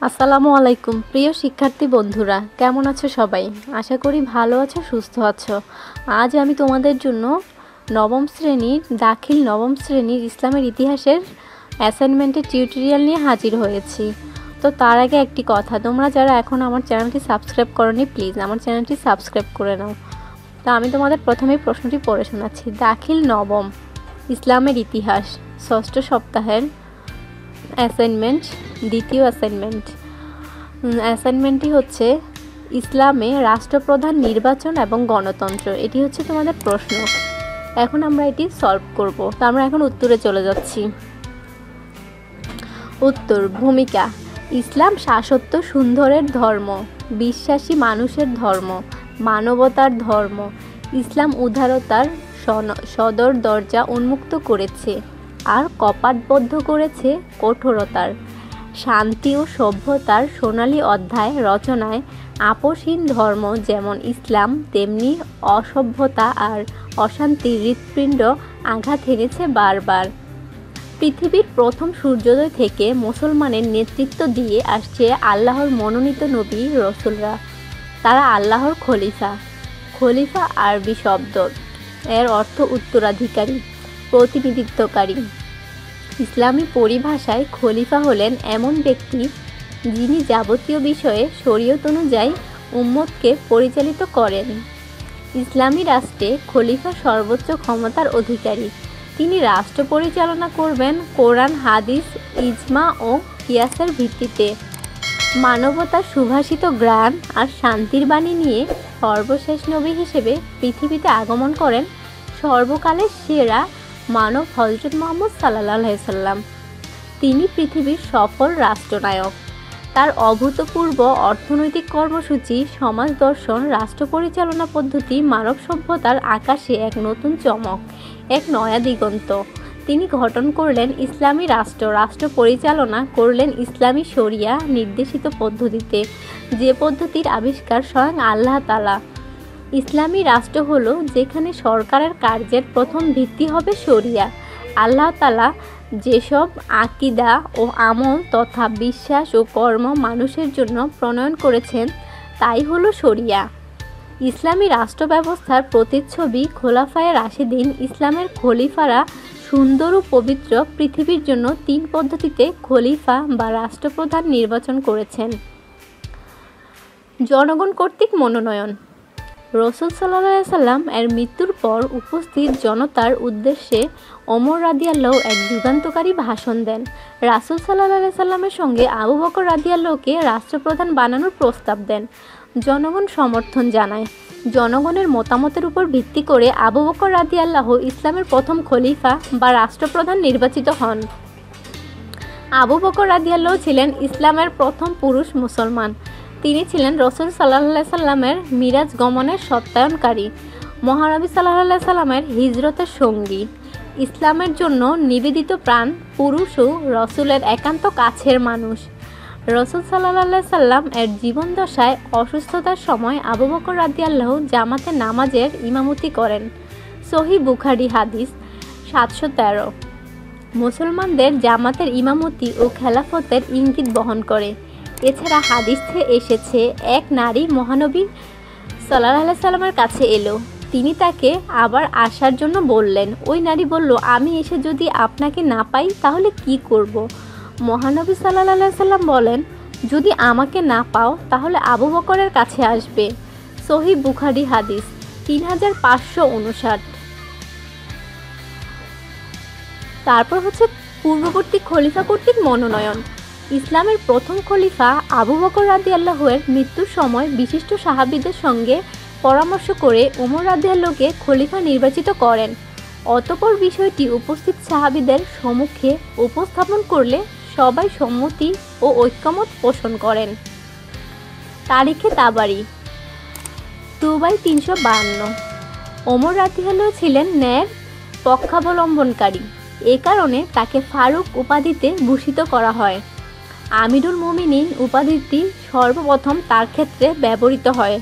আসসালামু আলাইকুম প্রিয় শিক্ষার্থী বন্ধুরা, কেমন আছো সবাই? আশা করি ভালো আছো, সুস্থ আছো। আজ আমি তোমাদের জন্য নবম শ্রেণীর ইসলামের ইতিহাসের অ্যাসাইনমেন্টের টিউটোরিয়াল নিয়ে হাজির হয়েছি। তো তার আগে একটি কথা, তোমরা যারা এখন আমার চ্যানেলটি সাবস্ক্রাইব করোনি, প্লিজ আমার চ্যানেলটি সাবস্ক্রাইব করে নাও। তো আমি তোমাদের প্রথমেই প্রশ্নটি পড়ে শোনাচ্ছি। দাখিল নবম ইসলামের ইতিহাস ষষ্ঠ সপ্তাহের অ্যাসাইনমেন্ট, দ্বিতীয় অ্যাসাইনমেন্টটি হচ্ছে ইসলামে রাষ্ট্রপ্রধান নির্বাচন এবং গণতন্ত্র। এটি হচ্ছে তোমাদের প্রশ্ন। এখন আমরা এটি সলভ করব। তো আমরা এখন উত্তরে চলে যাচ্ছি। উত্তর। ভূমিকা: ইসলাম শাশ্বত সুন্দরের ধর্ম, বিশ্বাসী মানুষের ধর্ম, মানবতার ধর্ম। ইসলাম উদারতার সদর দরজা উন্মুক্ত করেছে আর কপাটবদ্ধ করেছে কঠোরতার। শান্তি ও সভ্যতার সোনালী অধ্যায় রচনায় আপোষহীন ধর্ম যেমন ইসলাম, তেমনি অসভ্যতা আর অশান্তির হৃৎপিণ্ড আঘাত হেনেছে বারবার। পৃথিবীর প্রথম সূর্যোদয় থেকে মুসলমানের নেতৃত্ব দিয়ে আসছে আল্লাহর মনোনীত নবী রসুলরা। তারা আল্লাহর খলিফা আরবি শব্দ, এর অর্থ উত্তরাধিকারী, প্রতিনিধিত্বকারী। ইসলামী পরিভাষায় খলিফা হলেন এমন ব্যক্তি যিনি যাবতীয় বিষয়ে শরীয়ত অনুযায়ী উম্মতকে পরিচালিত করেন। ইসলামী রাষ্ট্রে খলিফা সর্বোচ্চ ক্ষমতার অধিকারী। তিনি রাষ্ট্র পরিচালনা করবেন কোরআন, হাদিস, ইজমা ও কিয়াসের ভিত্তিতে। মানবতার সুভাষিত জ্ঞান আর শান্তির বাণী নিয়ে সর্বশেষ নবী হিসেবে পৃথিবীতে আগমন করেন সর্বকালের সেরা মানব হযরত মুহাম্মদ সাল্লাল্লাহু আলাইহি সাল্লাম। তিনি পৃথিবীর সফল রাষ্ট্রনায়ক। তার অভূতপূর্ব অর্থনৈতিক কর্মসূচি, সমাজ দর্শন, রাষ্ট্র পরিচালনা পদ্ধতি মানব সভ্যতার আকাশে এক নতুন চমক, এক নয়া দিগন্ত। তিনি গঠন করলেন ইসলামী রাষ্ট্র পরিচালনা করলেন ইসলামী শরিয়া নির্দেশিত পদ্ধতিতে, যে পদ্ধতির আবিষ্কার স্বয়ং আল্লাহ তাআলা। ইসলামী রাষ্ট্র হলো যেখানে সরকারের কার্যের প্রথম ভিত্তি হবে শরিয়া। আল্লাহ তাআলা যেসব আকীদা ও আমল তথা বিশ্বাস ও কর্ম মানুষের জন্য প্রণয়ন করেছেন তাই হলো শরিয়া। ইসলামী রাষ্ট্র ব্যবস্থার প্রতিচ্ছবি খোলাফায়ে রাশিদিন। ইসলামের খলিফারা সুন্দর ও পবিত্র পৃথিবীর জন্য 3 পদ্ধতিতে খলিফা বা রাষ্ট্রপ্রধান নির্বাচন করেছেন। জনগণ কর্তৃক মনোনয়ন। রসুল সাল্লাল্লাহু আলাইহি সাল্লাম এর মৃত্যুর পর উপস্থিত জনতার উদ্দেশ্যে ওমর রাদিয়াল্লাহু এক যুগান্তকারী ভাষণ দেন। রাসূল সাল্লাল্লাহু আলাইহি সাল্লামের সঙ্গে আবু বকর রাদিয়াল্লাহুকে রাষ্ট্রপ্রধান বানানোর প্রস্তাব দেন। জনগণ সমর্থন জানায়। জনগণের মতামতের উপর ভিত্তি করে আবু বকর রাদিয়াল্লাহু ইসলামের প্রথম খলিফা বা রাষ্ট্রপ্রধান নির্বাচিত হন। আবু বকর রাদিয়াল্লাহু ছিলেন ইসলামের প্রথম পুরুষ মুসলমান। তিনি ছিলেন রসুল সাল্লাল্লাহু আলাইহি সাল্লামের মিরাজ গমনের সত্যায়নকারী, মহানবী সাল্লাল্লাহু আলাইহি সাল্লামের হিজরতের সঙ্গী, ইসলামের জন্য নিবেদিত প্রাণ পুরুষ ও রসুলের একান্ত কাছের মানুষ। রসুল সাল্লাল্লাহু আলাইহি সাল্লাম এর জীবনদশায় অসুস্থতার সময় আবু বকর রাদিয়াল্লাহু জামাতে নামাজের ইমামতি করেন। সহিহ বুখারী হাদিস 713। মুসলমানদের জামাতের ইমামতি ও খেলাফতের ইঙ্গিত বহন করে। এছাড়া হাদিসে এসেছে, এক নারী মহানবী সাল্লাল্লাহু আলাইহি সাল্লামের কাছে এলো। তিনি তাকে আবার আসার জন্য বললেন। ওই নারী বলল, আমি এসে যদি আপনাকে না পাই তাহলে কি করব? মহানবী সাল্লাল্লাহু আলাইহি সাল্লাম বলেন, যদি আমাকে না পাও তাহলে আবু বকরের কাছে আসবে। সহিহ বুখারী হাদিস 3559। তারপর হচ্ছে পূর্ববর্তী খলিফা কর্তৃক মনোনয়ন। ইসলামের প্রথম খলিফা আবু বকর রাদিয়াল্লাহু এর মৃত্যুর সময় বিশিষ্ট সাহাবীদের সঙ্গে পরামর্শ করে ওমর রাদিয়াল্লাহুকে খলিফা নির্বাচিত করেন। অতঃপর বিষয়টি উপস্থিত সাহাবীদের সম্মুখে উপস্থাপন করলে সবাই সম্মতি ও ঐক্যমত পোষণ করেন। তারিখে তাবারি 2/352। ওমর রাদিয়াল্লাহু ছিলেন ন্যায়ের পক্ষাবলম্বনকারী। এ কারণে তাকে ফারুক উপাধিতে ভূষিত করা হয়। আমিরুল মুমিনিন উপাধিটি সর্বপ্রথম তার ক্ষেত্রে ব্যবহৃত হয়।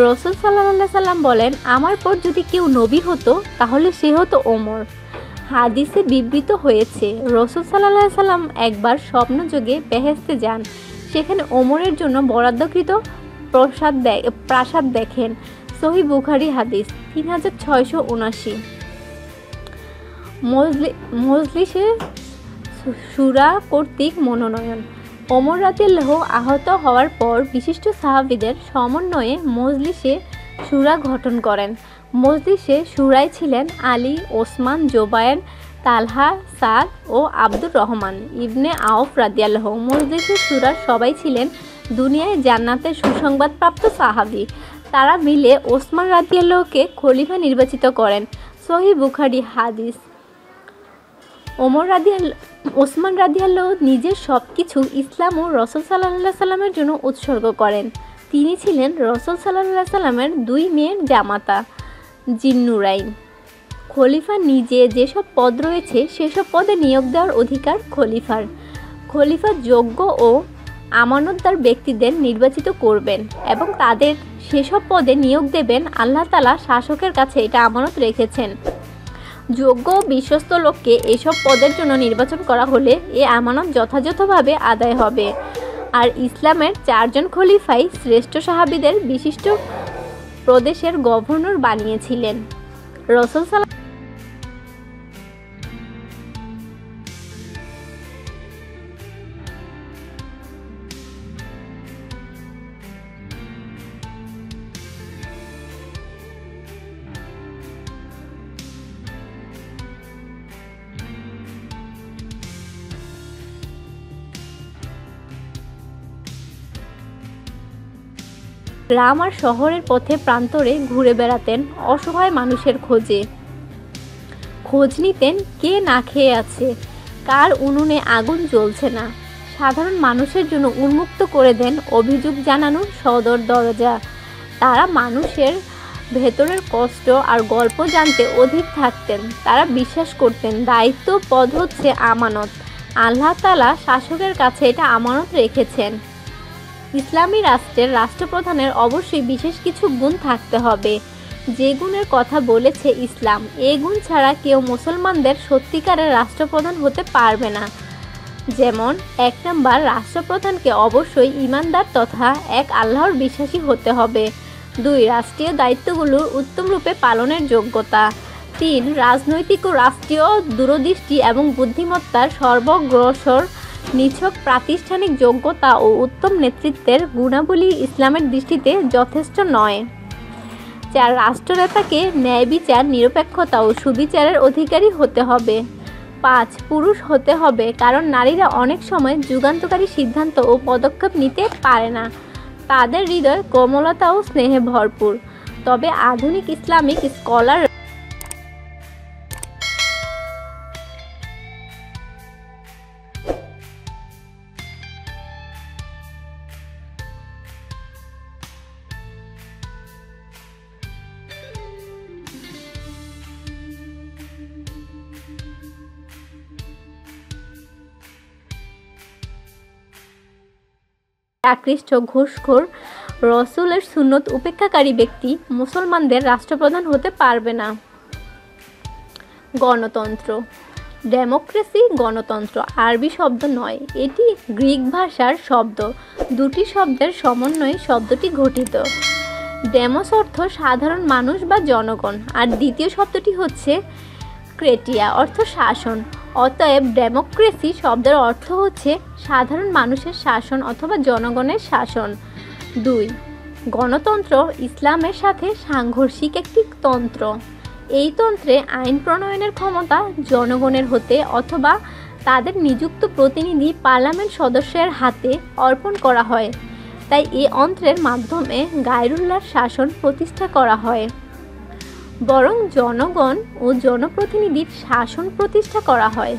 রসুল সাল্লাল্লাহু আলাইহি সাল্লাম বলেন, আমার পর যদি কেউ নবী হতো তাহলে সে হতো ওমর। হাদিসে বিবৃত হয়েছে, রাসূল সাল্লাল্লাহু আলাইহি সাল্লাম একবার স্বপ্নযোগে বেহেশতে যান। সেখানে ওমরের জন্য বরাদ্দকৃত প্রাসাদ দেখেন। সহিহ বুখারী হাদিস 3679। মজলিসে শুরা কর্তৃক মনোনয়ন। ওমর রাদিয়াল্লাহু আহত হওয়ার পর বিশিষ্ট সাহাবীদের সমন্বয়ে মজলিসে শুরা গঠন করেন। মজলিসে শুরায় ছিলেন আলী, ওসমান, জোবায়ের, তালহা, সাদ ও আব্দুর রহমান ইবনে আওফ রাদিয়াল্লাহু। মজলিসে শুরার সবাই ছিলেন দুনিয়ায় জান্নাতের সুসংবাদপ্রাপ্ত সাহাবী। তারা মিলে ওসমান রাদিয়াল্লাহুকে খলিফা নির্বাচিত করেন। সহিহ বুখারী হাদিস। ওসমান রাদিয়াল্লাহু নিজের সব কিছু ইসলাম ও রাসূল সাল্লাল্লাহু আলাইহি সাল্লামের জন্য উৎসর্গ করেন। তিনি ছিলেন রাসূল সাল্লাল্লাহু আলাইহি সাল্লামের 2 মেয়ের জামাতা জিন্নুরাইন। খলিফা নিজে যেসব পদ রয়েছে সেসব পদে নিয়োগ দেওয়ার অধিকার খলিফার। খলিফা যোগ্য ও আমানতদার ব্যক্তিদের নির্বাচিত করবেন এবং তাদের সেসব পদে নিয়োগ দেবেন। আল্লাহ তাআলা শাসকের কাছে এটা আমানত রেখেছেন। যোগ্য ও বিশ্বস্ত লোককে এসব পদের জন্য নির্বাচন করা হলে এ আমানত যথাযথভাবে আদায় হবে। আর ইসলামের 4 জন খলিফাই শ্রেষ্ঠ সাহাবীদের বিশিষ্ট প্রদেশের গভর্নর বানিয়েছিলেন। রাসূল গ্রাম আর শহরের পথে প্রান্তরে ঘুরে বেড়াতেন অসহায় মানুষের খোঁজ নিতেন কে না খেয়ে আছে, কার উনুনে আগুন জ্বলছে না। সাধারণ মানুষের জন্য উন্মুক্ত করে দেন অভিযোগ জানানোর সদর দরজা। তারা মানুষের ভেতরের কষ্ট আর গল্প জানতে অধীর থাকতেন। তারা বিশ্বাস করতেন দায়িত্ব পদ হচ্ছে আমানত। আল্লাহ তাআলা শাসকের কাছে এটা আমানত রেখেছেন। ইসলামী রাষ্ট্রের রাষ্ট্রপ্রধানের অবশ্যই বিশেষ কিছু গুণ থাকতে হবে, যে গুণের কথা বলেছে ইসলাম। এই গুণ ছাড়া কেউ মুসলমানদের সত্যিকারের রাষ্ট্রপ্রধান হতে পারবে না। যেমন 1 নম্বর, রাষ্ট্রপ্রধানকে অবশ্যই ঈমানদার তথা এক আল্লাহর বিশ্বাসী হতে হবে। 2, রাষ্ট্রীয় দায়িত্বগুলোর উত্তমরূপে পালনের যোগ্যতা। 3, রাজনৈতিক ও রাষ্ট্রীয় দূরদৃষ্টি এবং বুদ্ধিমত্তার সর্বগ্রাসর নিছক প্রাতিষ্ঠানিক যোগ্যতা ও উত্তম নেতৃত্বের গুণাবলী ইসলামের দৃষ্টিতে যথেষ্ট নয়। 4, রাষ্ট্রনেতাকে ন্যায় বিচার, নিরপেক্ষতা ও সুবিচারের অধিকারী হতে হবে। 5, পুরুষ হতে হবে, কারণ নারীরা অনেক সময় যুগান্তকারী সিদ্ধান্ত ও পদক্ষেপ নিতে পারে না। তাদের হৃদয় কোমলতা ও স্নেহে ভরপুর। তবে আধুনিক ইসলামিক স্কলার আকৃষ্ট ঘুষখোর রসুলের সুন্নত উপেক্ষাকারী ব্যক্তি মুসলমানদের রাষ্ট্রপ্রধান হতে পারবে না। গণতন্ত্র। ডেমোক্রেসি গণতন্ত্র আরবি শব্দ নয়, এটি গ্রিক ভাষার শব্দ। 2টি শব্দের সমন্বয়ে শব্দটি গঠিত। ডেমোস অর্থ সাধারণ মানুষ বা জনগণ, আর দ্বিতীয় শব্দটি হচ্ছে ক্রেটিয়া অর্থ শাসন। অতএব ডেমোক্রেসি শব্দের অর্থ হচ্ছে সাধারণ মানুষের শাসন অথবা জনগণের শাসন। 2, গণতন্ত্র ইসলামের সাথে সাংঘর্ষিক একটি তন্ত্র। এই তন্ত্রে আইন প্রণয়নের ক্ষমতা জনগণের হতে অথবা তাদের নিযুক্ত প্রতিনিধি পার্লামেন্ট সদস্যের হাতে অর্পণ করা হয়। তাই এই অন্ত্রের মাধ্যমে গায়রুল্লাহর শাসন প্রতিষ্ঠা করা হয়, বরং জনগণ ও জনপ্রতিনিধির শাসন প্রতিষ্ঠা করা হয়।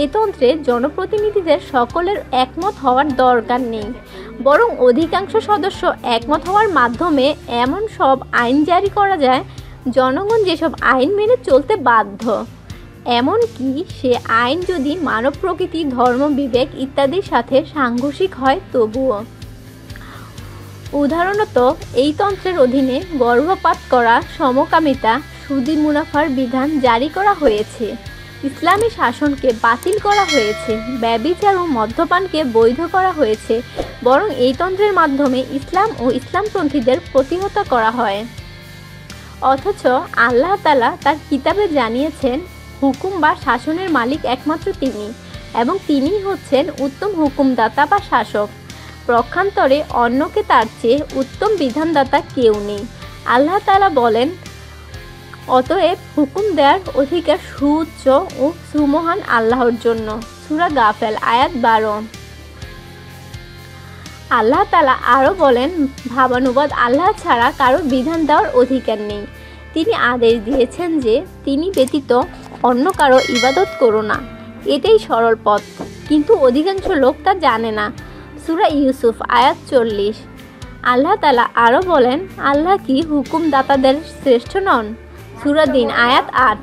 এ তন্ত্রে জনপ্রতিনিধিদের সকলের একমত হওয়ার দরকার নেই, বরং অধিকাংশ সদস্য একমত হওয়ার মাধ্যমে এমন সব আইন জারি করা যায় জনগণ যেসব আইন মেনে চলতে বাধ্য। এমনকি সে আইন যদি মানব প্রকৃতি, ধর্ম, বিবেক ইত্যাদির সাথে সাংঘর্ষিক হয় তবুও। উদাহরণত এই তন্ত্রের অধীনে গর্ভপাত করা, সমকামিতা, সুদি মুনাফার বিধান জারি করা হয়েছে। ইসলামী শাসনকে বাতিল করা হয়েছে, ব্যভিচার ও মদ্যপানকে বৈধ করা হয়েছে, বরং এই তন্ত্রের মাধ্যমে ইসলাম ও ইসলামপন্থীদের প্রতিহত করা হয়। অথচ আল্লাহ তাআলা তার কিতাবে জানিয়েছেন, হুকুম বা শাসনের মালিক একমাত্র তিনি, এবং তিনিই হচ্ছেন উত্তম হুকুমদাতা বা শাসক। পক্ষান্তরে অন্যকে তার চেয়ে উত্তম বিধানদাতা কেউ নেই। আল্লাহ তাআলা বলেন, অতএব হুকুম দেওয়ার অধিকার সুউচ্চ ও সুমহান আল্লাহর জন্য। সূরা গাফির আয়াত 12। আল্লাহ তাআলা আরও বলেন, ভাবানুবাদ আল্লাহ ছাড়া কারো বিধান দেওয়ার অধিকার নেই। তিনি আদেশ দিয়েছেন যে তিনি ব্যতীত অন্য কারো ইবাদত করো না, এটাই সরল পথ, কিন্তু অধিকাংশ লোক তা জানে না। সূরা ইউসুফ আয়াত 40। আল্লাহ তাআলা আরও বলেন, আল্লাহ কি হুকুমদাতাদের শ্রেষ্ঠ নন? সূরা দিন আয়াত 8।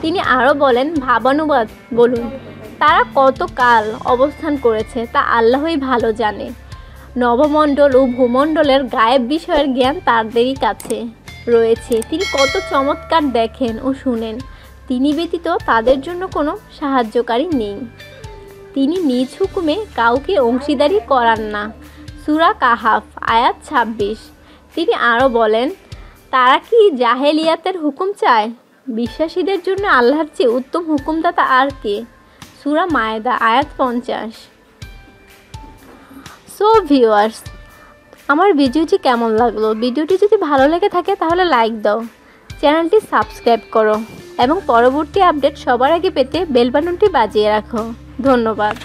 তিনি আরও বলেন, ভাবানুবাদ বলুন, তারা কত কাল অবস্থান করেছে তা আল্লাহই ভালো জানে। নবমণ্ডল ও ভূমণ্ডলের গায়েব বিষয়ের জ্ঞান তাদেরই কাছে রয়েছে। তিনি কত চমৎকার দেখেন ও শুনেন। তিনি ব্যতীত তাদের জন্য কোনো সাহায্যকারী নেই। তিনি নিজ হুকুমে কাউকে অংশীদারি করান না। সূরা কাহাফ আয়াত 26। তিনি আরও বলেন, তারা কি জাহেলিয়াতের হুকুম চায়? বিশ্বাসীদের জন্য আল্লাহর চেয়ে উত্তম হুকুমদাতা আর কে? সূরা মায়েদা আয়াত 50। সো ভিউয়ার্স, আমার ভিডিওটি কেমন লাগলো? ভিডিওটি যদি ভালো লেগে থাকে তাহলে লাইক দাও, চ্যানেলটি সাবস্ক্রাইব করো এবং পরবর্তী আপডেট সবার আগে পেতে বেল বাটনটি বাজিয়ে রাখো। ধন্যবাদ।